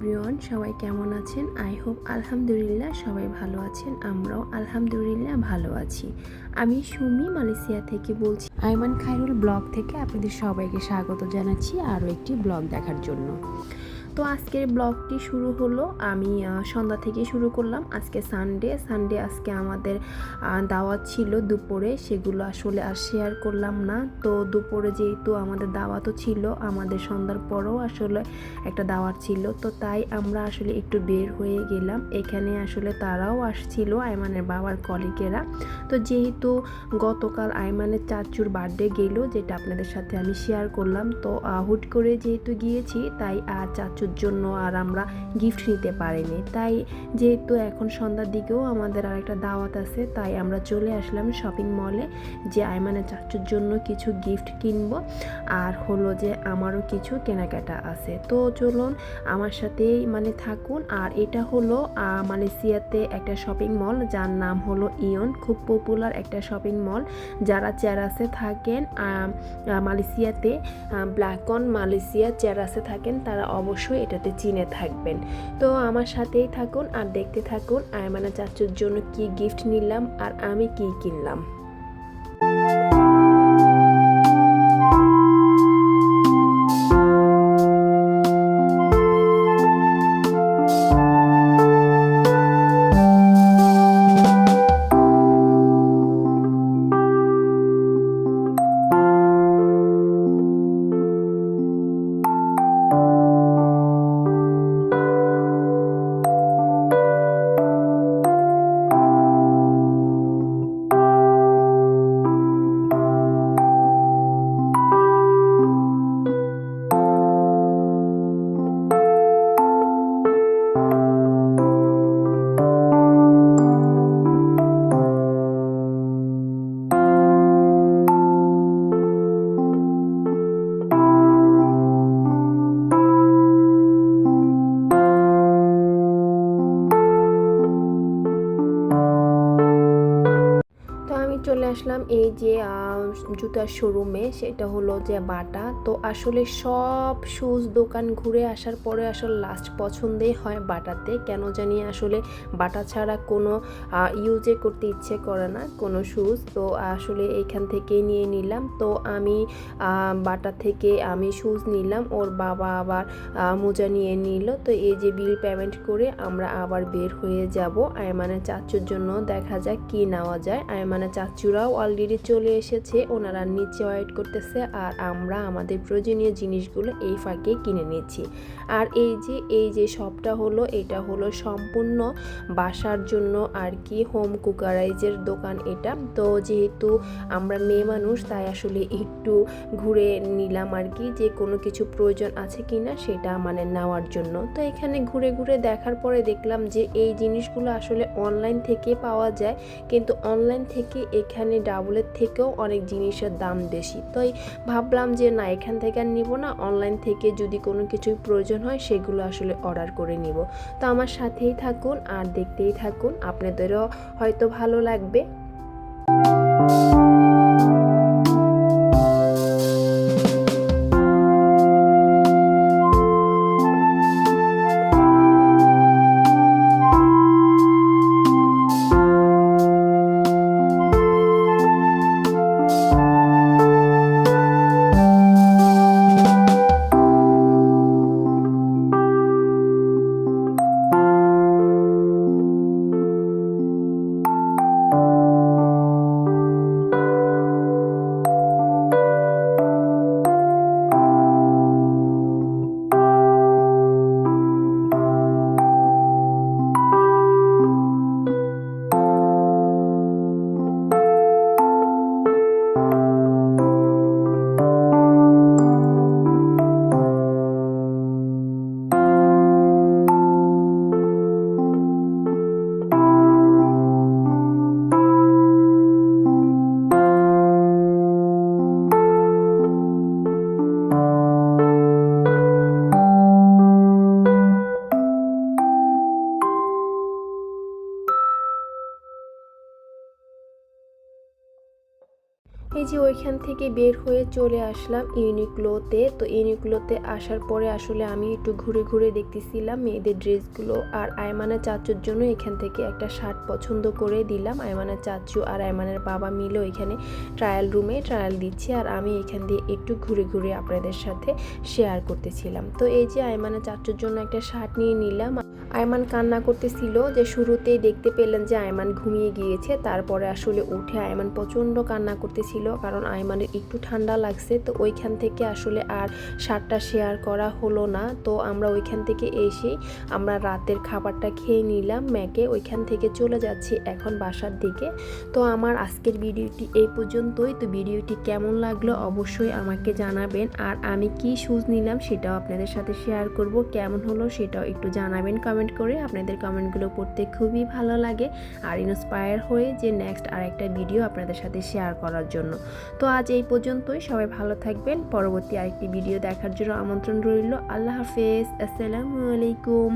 Everyone, সবাই কেমন আছেন? আই হোপ আলহামদুলিল্লাহ সবাই ভালো আছেন। আমরাও আলহামদুলিল্লাহ ভালো আছি। আমি সুমি মালয়েশিয়া থেকে বলছি। আইমান খায়রুল ব্লগ থেকে আপনাদের সবাইকে স্বাগত জানাচ্ছি আরও একটি ব্লগ দেখার জন্য। তো আজকের ব্লগটি শুরু হলো আমি সন্ধ্যা থেকে শুরু করলাম। আজকে সানডে আজকে আমাদের দাওয়াত ছিল দুপুরে, সেগুলো আসলে আর শেয়ার করলাম না। তো দুপুরে যেহেতু আমাদের দাওয়াতও ছিল, আমাদের সন্ধ্যার পরেও আসলে একটা দাওয়াত ছিল, তো তাই আমরা আসলে একটু বের হয়ে গেলাম। এখানে আসলে তারাও আসছিল, আইমানের বাবার কলিগেরা। তো যেহেতু গতকাল আইমানের চাচুর বার্থডে গেল, যেটা আপনাদের সাথে আমি শেয়ার করলাম, তো হুট করে যেহেতু গিয়েছি তাই আর চাচুর জন্য আর আমরা গিফট নিতে পারিনি। তাই যেহেতু এখন সন্ধ্যার দিকেও আমাদের আর একটা দাওয়াত আছে, তাই আমরা চলে আসলাম শপিং মলে, যে আইমানের চাচুর জন্য কিছু গিফট কিনবো আর হলো যে আমারও কিছু কেনাকাটা আছে। তো চলুন আমার সাথেই থাকুন। আর এটা হলো মালয়েশিয়াতে একটা শপিং মল, যার নাম হলো ইয়ন। খুব পপুলার একটা শপিং মল। যারা চেরাসে থাকেন মালয়েশিয়াতে, ব্ল্যাকন মালয়েশিয়া চেরাসে থাকেন, তারা অবশ্যই এটাতে চিনে থাকবেন। তো আমার সাথেই থাকুন আর দেখতে থাকুন আইমানা চাচুর জন্য কি গিফট নিলাম আর আমি কি কিনলাম। চলে আসলাম এই যে জুতার শোরুমে, সেটা হলো যে বাটা। তো আসলে সব শুজ দোকান ঘুরে আসার পরে আসলে লাস্ট পছন্দেই হয় বাটাতে। কেন জানি আসলে বাটা ছাড়া কোনো ইউজে করতে ইচ্ছে করে না কোনো শুজ। তো আসলে এইখান থেকেই নিয়ে নিলাম। তো আমি বাটা থেকে আমি শুজ নিলাম, ওর বাবা আবার মোজা নিয়ে নিল। তো এই যে বিল পেমেন্ট করে আমরা আবার বের হয়ে যাব আইমানের চাচুর জন্য। দেখা যাক কি নেওয়া যায়। আইমানের চাচুরাও অলরেডি চলে এসেছে, ওনারা নিচে ওয়েট করতেছে আর আমরা আমাদের প্রয়োজনীয় জিনিসগুলো এই ফাঁকে কিনে নিচ্ছি। আর এই যে শপটা হলো, এটা হলো সম্পূর্ণ বাসার জন্য আর কি, হোম কুকারাইজের দোকান এটা। তো যেহেতু আমরা মেয়ে মানুষ, তাই আসলে একটু ঘুরে নিলাম আর কি, যে কোনো কিছু প্রয়োজন আছে কিনা সেটা নেওয়ার জন্য। তো এখানে ঘুরে ঘুরে দেখার পরে দেখলাম যে এই জিনিসগুলো আসলে অনলাইন থেকে পাওয়া যায়, কিন্তু অনলাইন থেকে এখানে ডাবলের থেকেও অনেক জিনিসের দাম বেশি। তাই ভাবলাম যে না, এখান থেকে আর নিব না, অনলাইন থেকে যদি কোনো কিছুর প্রয়োজন হয় সেগুলো আসলে অর্ডার করে নিব। তো আমার সাথেই থাকুন আর দেখতেই থাকুন, আপনাদেরও হয়তো ভালো লাগবে। ওইখান থেকে বের হয়ে চলে আসলাম ইউনিক্লোতে। তো ইউনিক্লোতে আসার পরে আসলে আমি একটু ঘুরে ঘুরে দেখতেছিলাম মেয়েদের ড্রেসগুলো, আর আয়মানের চাচুর জন্য এখান থেকে একটা শার্ট পছন্দ করে দিলাম। আয়মানের চাচু আর আয়মানের বাবা মিলেও এখানে ট্রায়াল রুমে ট্রায়াল দিচ্ছে, আর আমি এখান দিয়ে একটু ঘুরে ঘুরে আপনাদের সাথে শেয়ার করতেছিলাম। তো এই যে আয়মানের চাচুর জন্য একটা শার্ট নিয়ে নিলাম। আয়মান কান্না করতেছিল, যে শুরুতেই দেখতে পেলেন যে আয়মান ঘুমিয়ে গিয়েছে, তারপরে আসলে উঠে আয়মান প্রচণ্ড কান্না করতেছিল, কারণ আয়মানের একটু ঠান্ডা লাগছে। তো ওইখান থেকে আসলে আর শার্টটা শেয়ার করা হলো না। তো আমরা ওইখান থেকে এসেই আমরা রাতের খাবারটা খেয়ে নিলাম ম্যাকে। ওইখান থেকে চলে যাচ্ছি এখন বাসার দিকে। তো আমার আজকের ভিডিওটি এই পর্যন্তই। তো ভিডিওটি কেমন লাগলো অবশ্যই আমাকে জানাবেন, আর আমি কি শুজ নিলাম সেটাও আপনাদের সাথে শেয়ার করব। কেমন হলো সেটাও একটু জানাবেন কমেন্ট করে। আপনাদের কমেন্টগুলো পড়তে খুবই ভালো লাগে আর ইন্সপায়ার হয়ে যে নেক্সট আরেকটা ভিডিও আপনাদের সাথে শেয়ার করার জন্য। তো আজ এই পর্যন্তই, সবাই ভালো থাকবেন। পরবর্তী আরেকটি ভিডিও দেখার জন্য আমন্ত্রণ রইল। আল্লাহ হাফেজ, আসসালামু আলাইকুম।